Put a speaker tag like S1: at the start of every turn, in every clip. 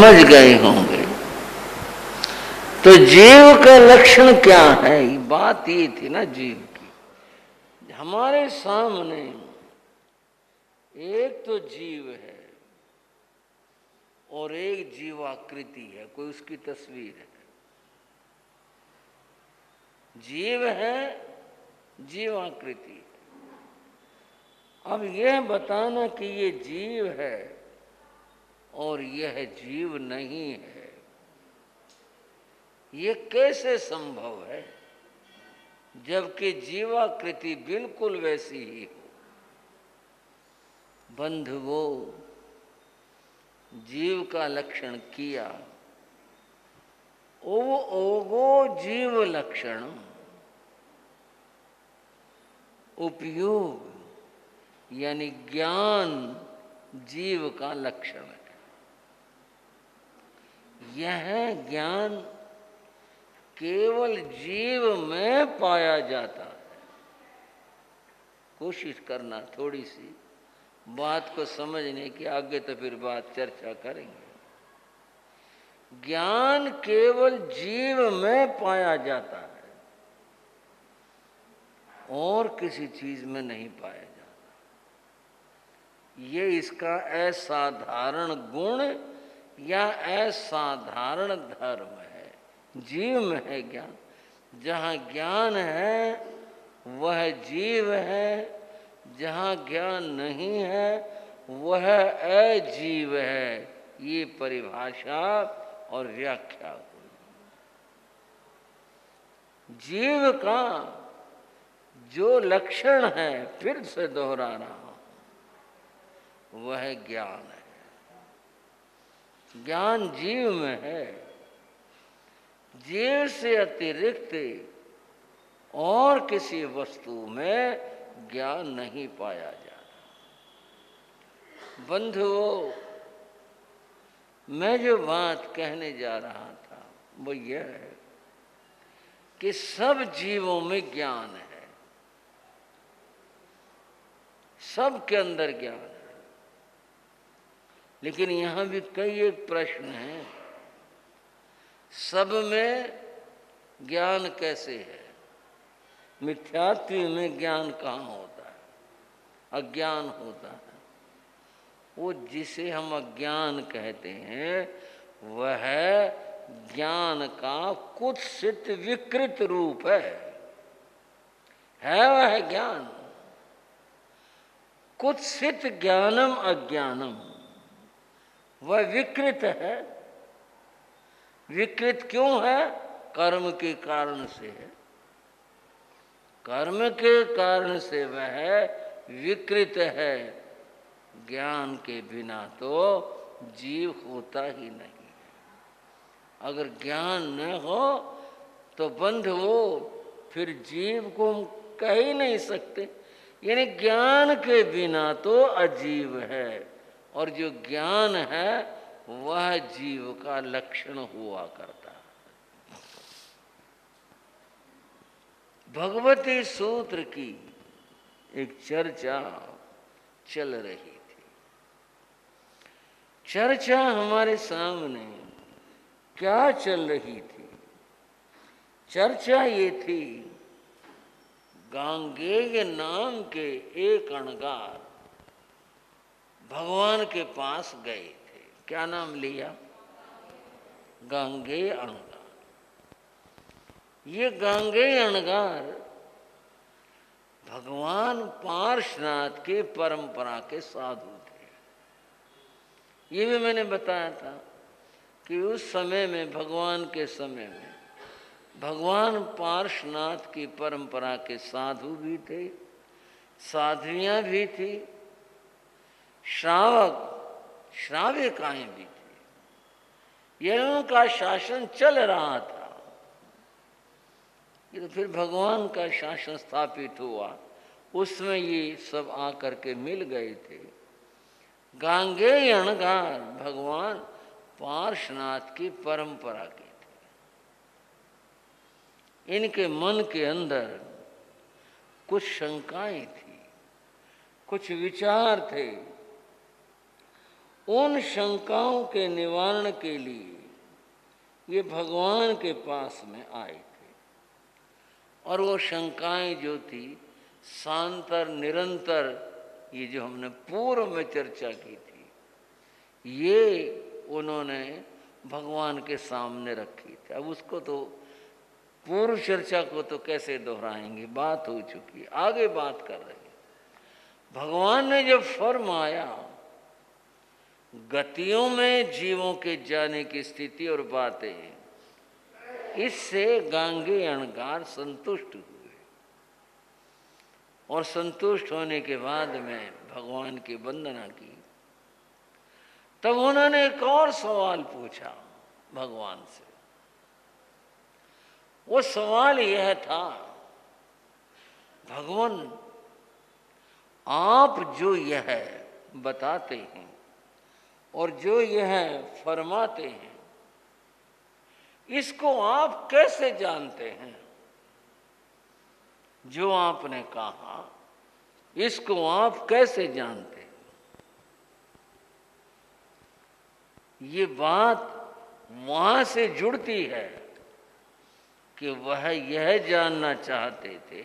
S1: समझ गए होंगे। तो जीव का लक्षण क्या है? बात ये थी ना जीव की। हमारे सामने एक तो जीव है और एक जीवाकृति है, कोई उसकी तस्वीर है। जीव है, जीवाकृति है। अब यह बताना कि ये जीव है और यह जीव नहीं है, ये कैसे संभव है, जबकि जीवाकृति बिल्कुल वैसी ही हो। बंधुओं, जीव का लक्षण किया, ओगो जीव लक्षण उपयोग यानी ज्ञान जीव का लक्षण है। यह ज्ञान केवल जीव में पाया जाता है। कोशिश करना थोड़ी सी बात को समझने की, आगे तो फिर बात चर्चा करेंगे। ज्ञान केवल जीव में पाया जाता है और किसी चीज में नहीं पाया जाता। ये इसका असाधारण गुण या असाधारण धर्म है। जीव में है ज्ञान। जहाँ ज्ञान है वह जीव है, जहाँ ज्ञान नहीं है वह अजीव है। ये परिभाषा और व्याख्या हुई। जीव का जो लक्षण है, फिर से दोहरा रहा हूं, वह ज्ञान है। ज्ञान जीव में है। जीव से अतिरिक्त और किसी वस्तु में ज्ञान नहीं पाया जाता। बंधुओं, मैं जो बात कहने जा रहा था वो यह है कि सब जीवों में ज्ञान है, सब के अंदर ज्ञान है। लेकिन यहां भी कई एक प्रश्न हैं। सब में ज्ञान कैसे है? मिथ्यात्व में ज्ञान कहाँ होता है? अज्ञान होता है। वो जिसे हम अज्ञान कहते हैं वह ज्ञान का कुत्सित विकृत रूप है वह ज्ञान। कुत्सित ज्ञानम अज्ञानम, वह विकृत है। विकृत क्यों है? कर्म के कारण से है। कर्म के कारण से वह विकृत है। ज्ञान के बिना तो जीव होता ही नहीं है। अगर ज्ञान न हो तो बंधुओ फिर जीव को हम कह ही नहीं सकते। यानी ज्ञान के बिना तो अजीव है, और जो ज्ञान है वह जीव का लक्षण हुआ करता है। भगवती सूत्र की एक चर्चा चल रही थी। चर्चा हमारे सामने क्या चल रही थी? चर्चा ये थी, गांगेय नाम के एक अणगार भगवान के पास गए थे। क्या नाम लिया? गांगेय अणगार। ये गांगेय अणगार भगवान पार्श्वनाथ के परंपरा के साधु थे। ये भी मैंने बताया था कि उस समय में, भगवान के समय में, भगवान पार्श्वनाथ की परंपरा के साधु भी थे, साध्वियां भी थी, श्रावक श्राविकाएं भी थी। यह उनका शासन चल रहा था। ये तो फिर भगवान का शासन स्थापित हुआ, उसमें ये सब आकर के मिल गए थे। गांगेय अणगार भगवान पार्श्वनाथ की परंपरा के थे। इनके मन के अंदर कुछ शंकाएं थी, कुछ विचार थे। उन शंकाओं के निवारण के लिए ये भगवान के पास में आए थे। और वो शंकाएं जो थी सांतर निरंतर, ये जो हमने पूर्व में चर्चा की थी, ये उन्होंने भगवान के सामने रखी थी। अब उसको तो पूर्व चर्चा को तो कैसे दोहराएंगे, बात हो चुकी, आगे बात कर रहे हैं। भगवान ने जब फरमाया गतियों में जीवों के जाने की स्थिति और बातें, इससे गांगे अणगार संतुष्ट हुए। और संतुष्ट होने के बाद में भगवान की वंदना की। तब उन्होंने एक और सवाल पूछा भगवान से। वो सवाल यह था, भगवान आप जो यह बताते हैं और जो यह फरमाते हैं, इसको आप कैसे जानते हैं? जो आपने कहा इसको आप कैसे जानते हैं? ये बात वहां से जुड़ती है कि वह यह जानना चाहते थे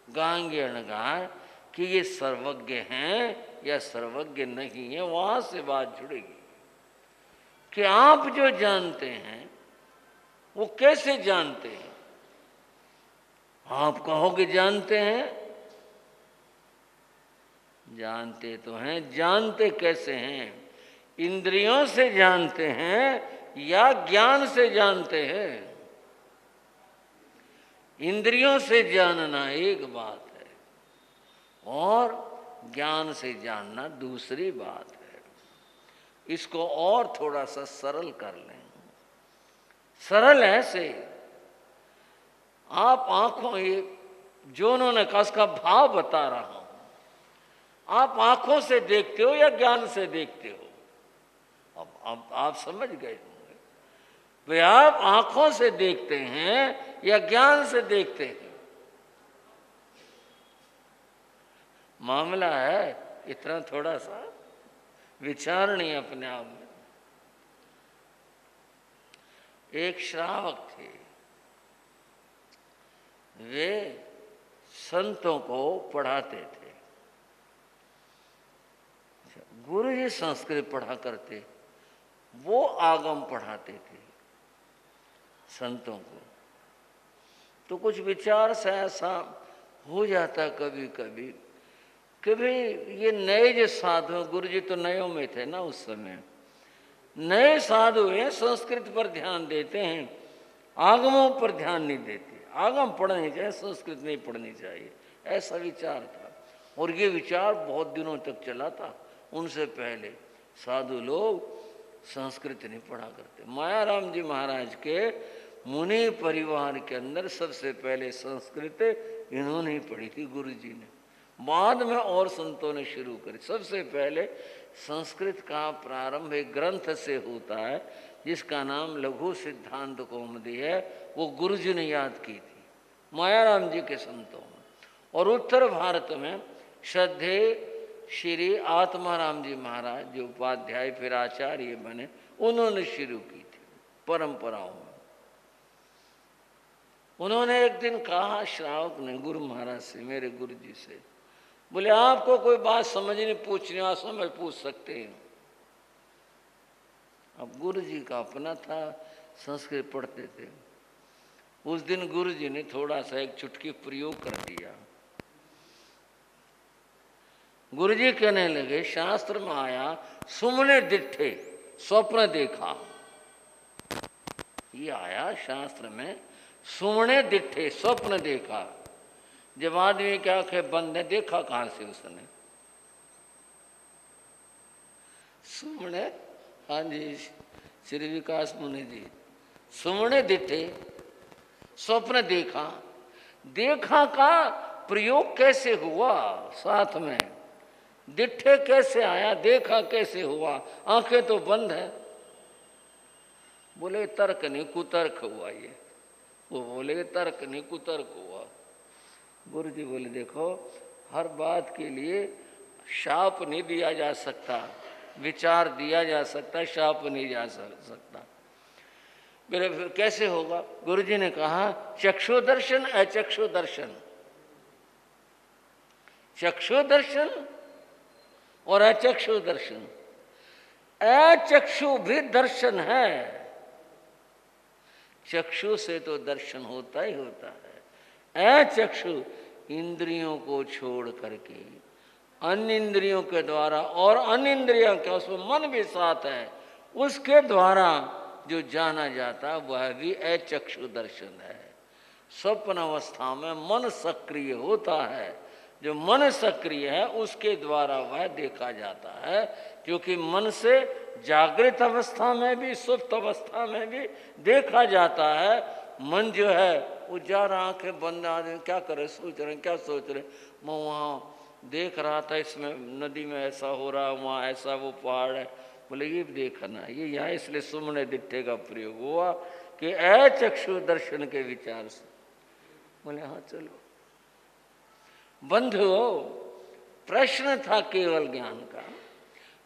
S1: गांगे अणगार कि ये सर्वज्ञ हैं या सर्वज्ञ नहीं है। वहां से बात जुड़ेगी कि आप जो जानते हैं वो कैसे जानते हैं? आप कहोगे जानते हैं, जानते तो हैं, जानते कैसे हैं? इंद्रियों से जानते हैं या ज्ञान से जानते हैं? इंद्रियों से जानना एक बात है और ज्ञान से जानना दूसरी बात है। इसको और थोड़ा सा सरल कर लें। सरल ऐसे, आप आंखों, ये जो उन्होंने कहा उसका भाव बता रहा हूं। आप आंखों से देखते हो या ज्ञान से देखते हो? अब आप समझ गए होंगे। वे आप आंखों से देखते हैं या ज्ञान से देखते हैं? मामला है इतना थोड़ा सा विचारणीय अपने आप में। एक श्रावक थे, वे संतों को पढ़ाते थे। गुरु जी संस्कृत पढ़ा करते, वो आगम पढ़ाते थे संतों को। तो कुछ विचार से ऐसा हो जाता कभी कभी कि भाई ये नए जो साधु, गुरु जी तो नयों में थे ना उस समय, नए साधु हैं, संस्कृत पर ध्यान देते हैं, आगमों पर ध्यान नहीं देते। आगम पढ़ने चाहिए, संस्कृत नहीं पढ़नी चाहिए, ऐसा विचार था। और ये विचार बहुत दिनों तक चला था। उनसे पहले साधु लोग संस्कृत नहीं पढ़ा करते। मायाराम जी महाराज के मुनि परिवार के अंदर सबसे पहले संस्कृत इन्होंने ही पढ़ी थी, गुरु जी ने। बाद में और संतों ने शुरू करी। सबसे पहले संस्कृत का प्रारंभ एक ग्रंथ से होता है जिसका नाम लघु सिद्धांत कौमुदी है। वो गुरु जी ने याद की थी मायाराम जी के संतों में। और उत्तर भारत में श्रद्धे श्री आत्माराम जी महाराज जो उपाध्याय फिर आचार्य बने, उन्होंने शुरू की थी परंपराओं में। उन्होंने एक दिन कहा श्रावक ने गुरु महाराज से, मेरे गुरु जी से, बोले आपको कोई बात समझनी पूछनी हो समझ पूछ सकते हैं। अब गुरु जी का अपना था, संस्कृत पढ़ते थे। उस दिन गुरु जी ने थोड़ा सा एक चुटकी प्रयोग कर दिया। गुरु जी कहने लगे, शास्त्र में आया सुमने दिठे स्वप्न देखा। ये आया शास्त्र में, सुमने दिठे स्वप्न देखा। जब आदमी की आंखें बंद है, देखा कहां से उसने? सुमने, हाँ जी श्री विकास मुनि जी, सुमने दिठे स्वप्न देखा। देखा का प्रयोग कैसे हुआ साथ में? दिठे कैसे आया, देखा कैसे हुआ? आंखें तो बंद है। बोले तर्क नहीं कुतर्क हुआ ये। वो बोले तर्क नहीं कुतर्क हुआ। गुरु जी बोले देखो, हर बात के लिए शाप नहीं दिया जा सकता। विचार दिया जा सकता, शाप नहीं जा सकता। फिर कैसे होगा? गुरुजी ने कहा चक्षु दर्शन, अचक्षु दर्शन। चक्षु दर्शन और अचक्षु दर्शन। अचक्षु भी दर्शन है, चक्षु से तो दर्शन होता ही होता है। अचक्षु इंद्रियों को छोड़ करके अन्य इंद्रियों के द्वारा, और अन्य इंद्रियों का उसमें मन भी साथ है, उसके द्वारा जो जाना जाता वह भी अचक्षु दर्शन है। स्वप्न अवस्था में मन सक्रिय होता है, जो मन सक्रिय है उसके द्वारा वह देखा जाता है, क्योंकि मन से जागृत अवस्था में भी सुप्त अवस्था में भी देखा जाता है। मन जो है वो जा रहा, आंखें बंद, आदमी क्या करे, सोच रहे क्या सोच रहे। मैं वहाँ देख रहा था, इसमें नदी में ऐसा हो रहा, वहाँ ऐसा वो पहाड़ है। बोले ये देखना, ये यहाँ इसलिए सुमने दिट्ठे का प्रयोग हुआ कि अचक्षु दर्शन के विचार से। बोले हाँ चलो। बंधुओं, प्रश्न था केवल ज्ञान का,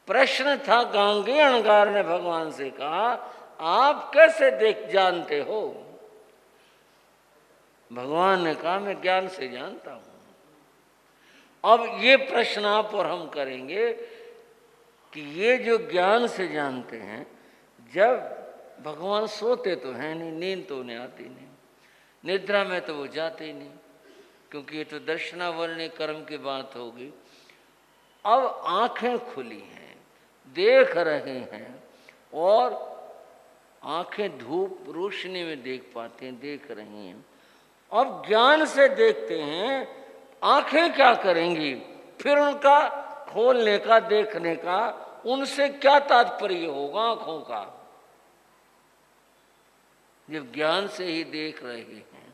S1: प्रश्न था। गांगे अणगार ने भगवान से कहा आप कैसे देख जानते हो? भगवान ने कहा मैं ज्ञान से जानता हूं। अब ये प्रश्न आप और हम करेंगे कि ये जो ज्ञान से जानते हैं, जब भगवान सोते तो हैं नहीं, नींद तो उन्हें आती नहीं, निद्रा में तो वो जाते ही नहीं, क्योंकि ये तो दर्शनावरणी कर्म की बात होगी। अब आंखें खुली हैं, देख रहे हैं, और आंखें धूप रोशनी में देख पाती हैं, देख रही हैं। अब ज्ञान से देखते हैं, आंखें क्या करेंगी? फिर उनका खोलने का, देखने का, उनसे क्या तात्पर्य होगा आंखों का? जब ज्ञान से ही देख रहे हैं,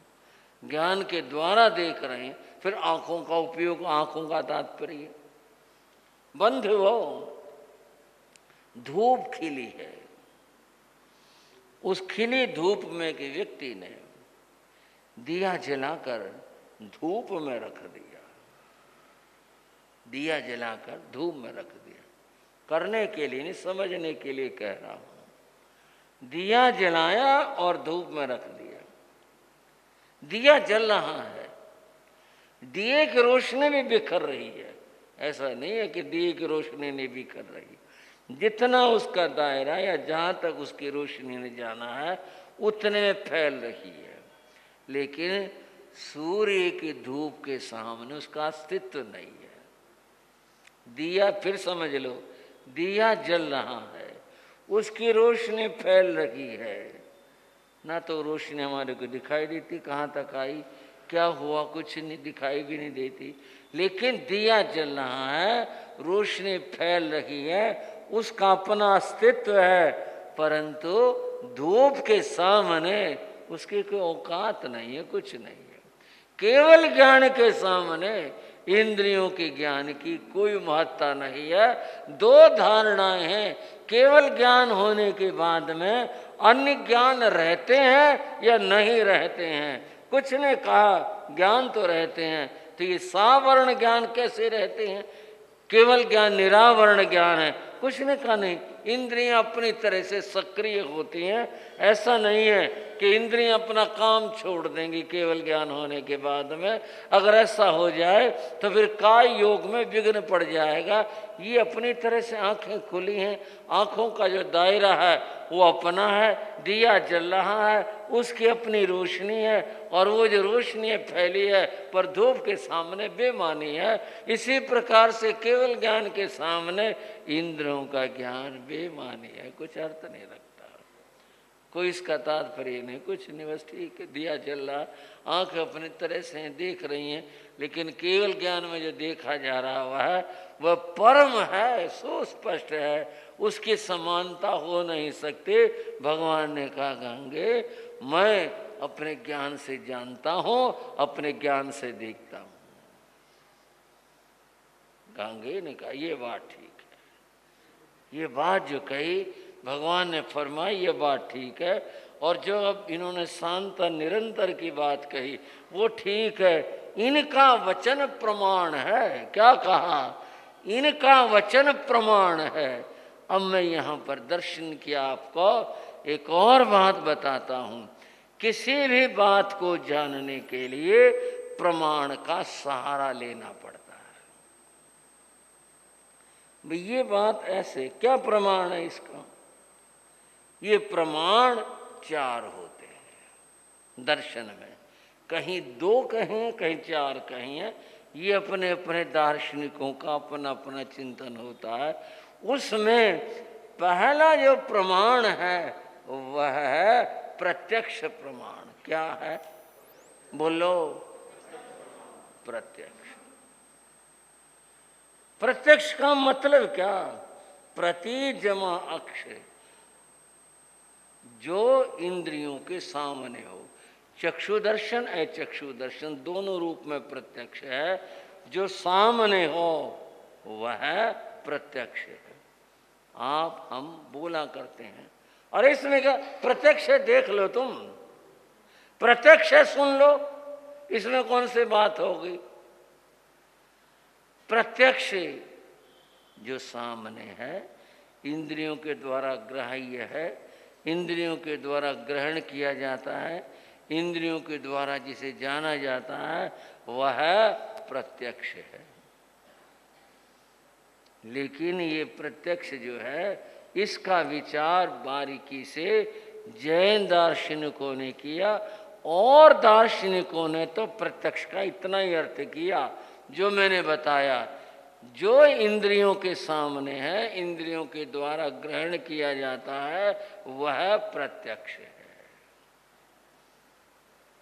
S1: ज्ञान के द्वारा देख रहे हैं, फिर आंखों का उपयोग, आंखों का तात्पर्य। बंधुओं, धूप खिली है, उस खिली धूप में के व्यक्ति ने दिया जलाकर धूप में रख दिया, दिया जलाकर धूप में रख दिया। करने के लिए नहीं, समझने के लिए कह रहा हूं। दिया जलाया और धूप में रख दिया। दिया जल रहा है, दिए की रोशनी भी बिखर रही है। ऐसा नहीं है कि दिए की रोशनी नहीं बिखर रही, जितना उसका दायरा या जहां तक उसकी रोशनी ने जाना है उतने में फैल रही है। लेकिन सूर्य की धूप के सामने उसका अस्तित्व नहीं है। दिया, फिर समझ लो, दिया जल रहा है, उसकी रोशनी फैल रही है, ना तो रोशनी हमारे को दिखाई देती कहाँ तक आई, क्या हुआ, कुछ नहीं दिखाई भी नहीं देती। लेकिन दिया जल रहा है, रोशनी फैल रही है, उसका अपना अस्तित्व है, परंतु धूप के सामने उसकी कोई औकात नहीं है, कुछ नहीं है। केवल ज्ञान के सामने इंद्रियों के ज्ञान की कोई महत्ता नहीं है। दो धारणाएं हैं, केवल ज्ञान होने के बाद में अन्य ज्ञान रहते हैं या नहीं रहते हैं। कुछ ने कहा ज्ञान तो रहते हैं, तो ये सावर्ण ज्ञान कैसे रहते हैं? केवल ज्ञान निरावरण ज्ञान है। कुछ ने कहा नहीं, इंद्रियां अपनी तरह से सक्रिय होती हैं। ऐसा नहीं है कि इंद्रियां अपना काम छोड़ देंगी केवल ज्ञान होने के बाद में। अगर ऐसा हो जाए तो फिर काय योग में विघ्न पड़ जाएगा। ये अपनी तरह से आंखें खुली हैं, आंखों का जो दायरा है वो अपना है, दिया जल रहा है, उसकी अपनी रोशनी है, और वो जो रोशनी है फैली है पर धूप के सामने बेमानी है। इसी प्रकार से केवल ज्ञान के सामने इंद्रियों का ज्ञान बेमानी है, कुछ अर्थ नहीं रखता, कोई इसका तात्पर्य नहीं, कुछ नहीं, बस ठीक है, दिया जल रहा, आंख अपनी तरह से देख रही हैं, लेकिन केवल ज्ञान में जो देखा जा रहा हुआ है वह परम है, सुस्पष्ट है, उसकी समानता हो नहीं सकती। भगवान ने कहा गंगे, मैं अपने ज्ञान से जानता हूं, अपने ज्ञान से देखता हूं। गंगे ने कहा ये बात ठीक है, ये बात जो कही भगवान ने फरमाई ये बात ठीक है, और जो अब इन्होंने शांत निरंतर की बात कही वो ठीक है। इनका वचन प्रमाण है। क्या कहा? इनका वचन प्रमाण है। अब मैं यहाँ पर दर्शन किया आपको एक और बात बताता हूँ। किसी भी बात को जानने के लिए प्रमाण का सहारा लेना पड़ता है। भाई ये बात ऐसे, क्या प्रमाण है इसका? ये प्रमाण चार होते हैं दर्शन में, कहीं दो कहें कहीं चार कहें, ये अपने अपने दार्शनिकों का अपना अपना चिंतन होता है। उसमें पहला जो प्रमाण है वह है प्रत्यक्ष प्रमाण। क्या है? बोलो। प्रत्यक्ष। प्रत्यक्ष का मतलब क्या? प्रति जमा अक्ष, जो इंद्रियों के सामने हो। चक्षु दर्शन अचक्षु दर्शन दोनों रूप में प्रत्यक्ष है। जो सामने हो वह प्रत्यक्ष है। आप हम बोला करते हैं, और इसमें क्या प्रत्यक्ष है देख लो, तुम प्रत्यक्ष है सुन लो, इसमें कौन सी बात होगी? प्रत्यक्ष जो सामने है, इंद्रियों के द्वारा ग्राह्य है, इंद्रियों के द्वारा ग्रहण किया जाता है, इंद्रियों के द्वारा जिसे जाना जाता है वह प्रत्यक्ष है। लेकिन ये प्रत्यक्ष जो है, इसका विचार बारीकी से जैन दार्शनिकों ने किया, और दार्शनिकों ने तो प्रत्यक्ष का इतना ही अर्थ किया जो मैंने बताया। जो इंद्रियों के सामने है, इंद्रियों के द्वारा ग्रहण किया जाता है, वह प्रत्यक्ष है।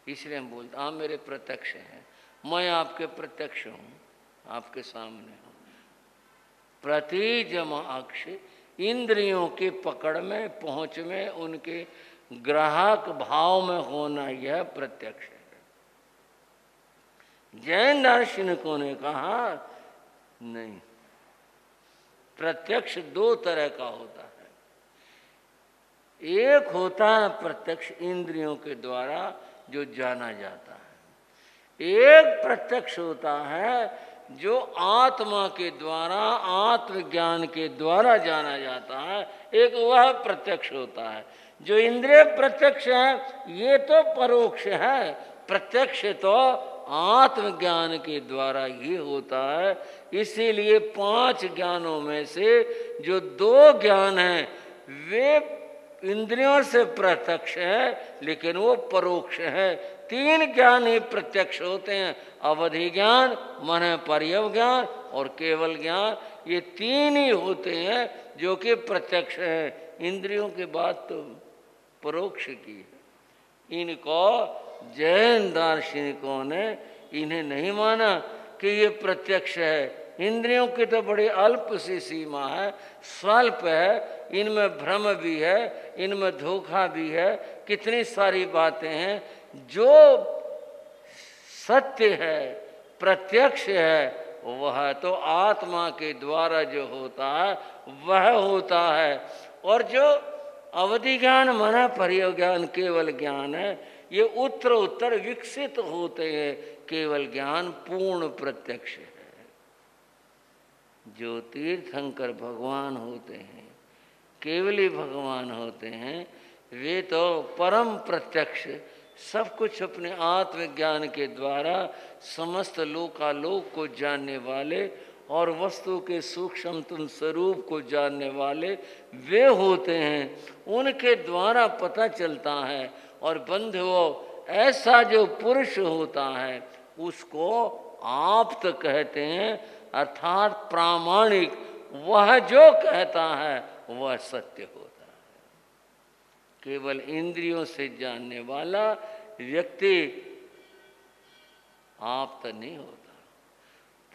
S1: इसलिए हम बोलते आप मेरे प्रत्यक्ष हैं, मैं आपके प्रत्यक्ष हूँ, आपके सामने हूँ। प्रति जमा अक्ष, इंद्रियों की पकड़ में, पहुँच में, उनके ग्राहक भाव में होना, यह प्रत्यक्ष है। जैन दार्शनिकों ने कहा नहीं, प्रत्यक्ष दो तरह का होता है। एक होता है प्रत्यक्ष इंद्रियों के द्वारा जो जाना जाता है, एक प्रत्यक्ष होता है जो आत्मा के द्वारा, आत्मज्ञान के द्वारा जाना जाता है। एक वह प्रत्यक्ष होता है। जो इंद्रिय प्रत्यक्ष है ये तो परोक्ष है, प्रत्यक्ष तो आत्मज्ञान के द्वारा ही होता है। इसीलिए पांच ज्ञानों में से जो दो ज्ञान हैं वे इंद्रियों से प्रत्यक्ष है, लेकिन वो परोक्ष है। तीन ज्ञान ही प्रत्यक्ष होते हैं, अवधि ज्ञान, मन पर्यव ज्ञान और केवल ज्ञान। ये तीन ही होते हैं जो कि प्रत्यक्ष है। इंद्रियों की बात तो परोक्ष की है। इनको जैन दार्शनिकों ने इन्हें नहीं माना कि ये प्रत्यक्ष है। इंद्रियों की तो बड़ी अल्प सी सीमा है, स्वल्प है, इनमें भ्रम भी है, इनमें धोखा भी है, कितनी सारी बातें हैं। जो सत्य है, प्रत्यक्ष है, वह तो आत्मा के द्वारा जो होता है वह होता है। और जो अवधि ज्ञान, मन पर्यव ज्ञान, केवल ज्ञान है, ये उत्तर उत्तर विकसित होते हैं। केवल ज्ञान पूर्ण प्रत्यक्ष है। जो तीर्थंकर भगवान होते हैं, केवली भगवान होते हैं, वे तो परम प्रत्यक्ष, सब कुछ अपने आत्मज्ञान के द्वारा समस्त लोकालोक को जानने वाले और वस्तु के सूक्ष्मतम स्वरूप को जानने वाले वे होते हैं। उनके द्वारा पता चलता है। और बंधुओं, ऐसा जो पुरुष होता है उसको आप्त कहते हैं, अर्थात प्रामाणिक। वह जो कहता है वह सत्य होता है। केवल इंद्रियों से जानने वाला व्यक्ति आप्त नहीं होता,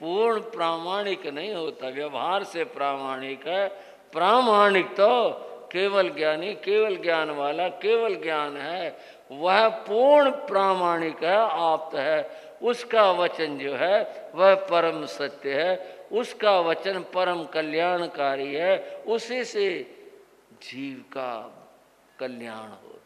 S1: पूर्ण प्रामाणिक नहीं होता, व्यवहार से प्रामाणिक है। प्रामाणिक तो केवल ज्ञानी, केवल ज्ञान वाला, केवल ज्ञान है, वह पूर्ण प्रामाणिक है, आप्त है। उसका वचन जो है वह परम सत्य है, उसका वचन परम कल्याणकारी है, उसी से जीव का कल्याण हो।